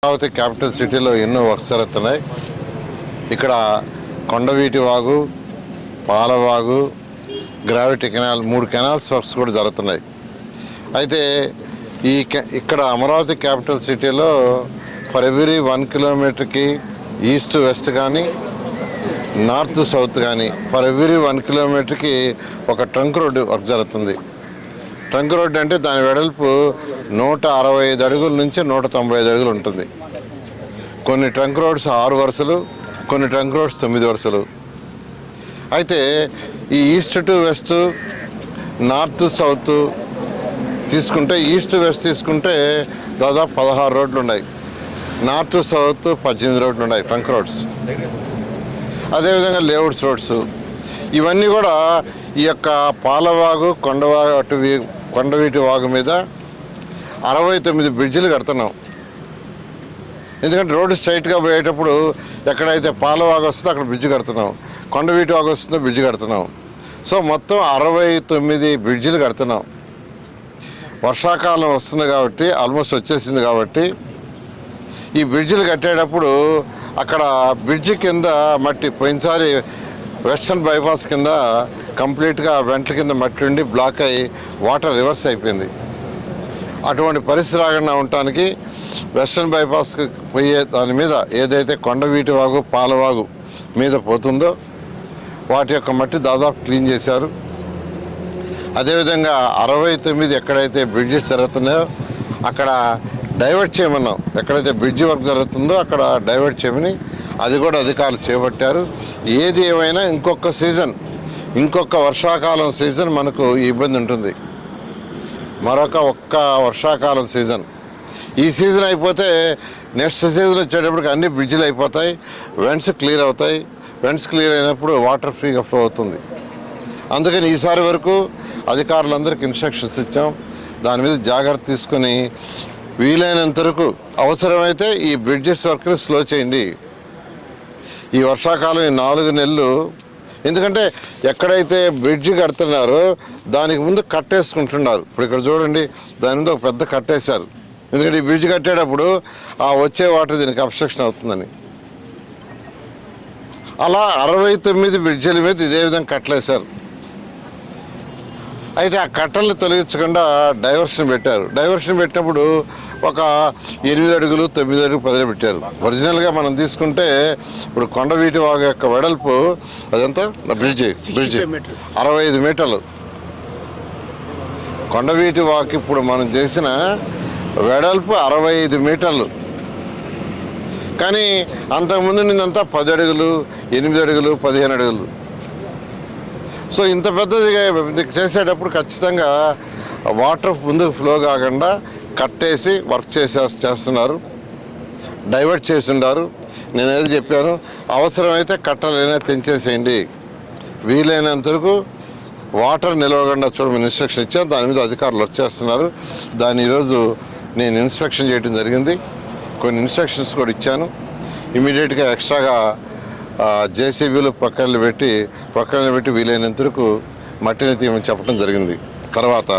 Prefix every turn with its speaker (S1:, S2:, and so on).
S1: Amaravati capital సిటీలో ఎన్నో works జరుగుతున్నాయి. ఇక్కడ Kondaveeti Vagu, Palavagu, gravity canal 3 canals works కూడా జరుగుతున్నాయి. అయితే ఇక్కడ అమరావతి క్యాపిటల్ సిటీలో ఫర్ ఎవ్రీ 1 కిలోమీటర్కి ఈస్ట్ వెస్ట్ కానీ నార్త్ సౌత్ కానీ ఫర్ ఎవ్రీ 1 కిలోమీటర్కి ఒక ట్రంక్ రోడ్డు వర్క్ జరుగుతుంది. ట్రంక్ రోడ్డు అంటే దాని వెడల్పు 165 అడుగుల నుంచి 195 అడుగులు ఉంటుంది. కొన్ని ట్రంక్ రోడ్స్ 6 వరుసలు, కొన్ని ట్రంక్ రోడ్స్ 9 వరుసలు. అయితే ఈ east to west, north south తీసుకుంటే, ఈస్ట్ వెస్ట్ తీసుకుంటే దాదాపు 16 రోడ్లు ఉన్నాయి. నార్త్ సౌత్ 18 రోడ్లు ఉన్నాయి ట్రంక్ రోడ్స్. అదేవిధంగా లేఅవుట్స్ రోడ్స్. ఇవన్నీ కూడా ఈ యొక్క పాలవాగు, కొండవీటి వాగు మీద 69 బ్రిడ్జిలు కడుతున్నాం. ఎందుకంటే రోడ్డు స్ట్రైట్గా పోయేటప్పుడు ఎక్కడైతే పాలవాగు వస్తుందో అక్కడ బ్రిడ్జి కడుతున్నాం, కొండవీటి వాగు వస్తుందో బ్రిడ్జి కడుతున్నాం. సో మొత్తం 69 బ్రిడ్జిలు కడుతున్నాం. వర్షాకాలం వస్తుంది కాబట్టి, ఆల్మోస్ట్ వచ్చేసింది కాబట్టి ఈ బ్రిడ్జిలు కట్టేటప్పుడు అక్కడ బ్రిడ్జి కింద మట్టి, పోయినసారి వెస్టర్న్ బైపాస్ కింద కంప్లీట్గా వెంట్ల కింద మట్టి ఉండి బ్లాక్ అయ్యి వాటర్ రివర్స్ అయిపోయింది. అటువంటి పరిస్థితి రాకుండా ఉండటానికి వెస్టర్న్ బైపాస్కి పోయే దాని మీద ఏదైతే కొండవీటి వాగు, పాలవాగు మీద పోతుందో వాటి యొక్క మట్టి దాదాపు క్లీన్ చేశారు. అదేవిధంగా 69 ఎక్కడైతే బ్రిడ్జెస్ జరుగుతున్నాయో అక్కడ డైవర్ట్ చేయమన్నాం. ఎక్కడైతే బ్రిడ్జి వర్క్ జరుగుతుందో అక్కడ డైవర్ట్ చేయమని అది కూడా అధికారులు చేపట్టారు. ఏది ఏమైనా ఇంకొక వర్షాకాలం సీజన్ మనకు ఇబ్బంది ఉంటుంది. ఒక్క వర్షాకాలం సీజన్, ఈ సీజన్ అయిపోతే నెక్స్ట్ సీజన్ వచ్చేటప్పటికి అన్ని బ్రిడ్జిలు అయిపోతాయి, వెంట్స్ క్లియర్ అవుతాయి. వెంట్స్ క్లియర్ అయినప్పుడు వాటర్ ఫ్రీగా ఫ్లో అవుతుంది. అందుకని ఈసారి వరకు అధికారులందరికీ ఇన్స్ట్రక్షన్స్ ఇచ్చాం. దాని మీద జాగ్రత్త తీసుకొని వీలైనంత వరకు అవసరమైతే ఈ బ్రిడ్జెస్ వర్క్ని స్లో చేయండి. ఈ వర్షాకాలం ఈ 4 నెలలు, ఎందుకంటే ఎక్కడైతే బ్రిడ్జి కడుతున్నారో దానికి ముందు కట్టేసుకుంటున్నారు. ఇప్పుడు ఇక్కడ చూడండి, దాని ముందు ఒక పెద్ద కట్టేశారు. ఎందుకంటే ఈ బ్రిడ్జి కట్టేటప్పుడు ఆ వచ్చే వాటర్ దీనికి అబ్స్ట్రక్షన్ అవుతుందని. అలా 69 బ్రిడ్జిల మీద ఇదే విధంగా కట్టలేశారు. అయితే ఆ కట్టలను తొలగించకుండా డైవర్షన్ పెట్టారు. డైవర్షన్ పెట్టినప్పుడు ఒక 8 అడుగులు, 9 అడుగులు, 10 పెట్టారు. ఒరిజినల్గా మనం తీసుకుంటే ఇప్పుడు కొండవీటి వాగు యొక్క వెడల్పు అదంతా బ్రిడ్జి 65 మీటర్లు. కొండవీటి వాగు ఇప్పుడు మనం చేసిన వెడల్పు 65 మీటర్లు. కానీ అంతకుముందు నిందంతా 10 అడుగులు, 8 అడుగులు, 15 అడుగులు. సో ఇంత పెద్దదిగా చేసేటప్పుడు ఖచ్చితంగా వాటర్ ముందుకు ఫ్లో కాకుండా కట్టేసి వర్క్ చేస్తున్నారు, డైవర్ట్ చేసి ఉన్నారు. నేను ఏది చెప్పాను, అవసరమైతే కట్టలైనా తెంచేసేయండి, వీలైనంత వరకు వాటర్ నిలవకుండా చూడమని ఇన్స్ట్రక్షన్ ఇచ్చాను. దాని మీద అధికారులు వర్క్ చేస్తున్నారు. దాన్ని ఈరోజు నేను ఇన్స్పెక్షన్ చేయడం జరిగింది. కొన్ని ఇన్స్ట్రక్షన్స్ కూడా ఇచ్చాను. ఇమీడియట్గా ఎక్స్ట్రాగా జేసీబీలు ప్రక్కన పెట్టి వీలైనంత వరకు మట్టిని తీయమని చెప్పడం జరిగింది. తర్వాత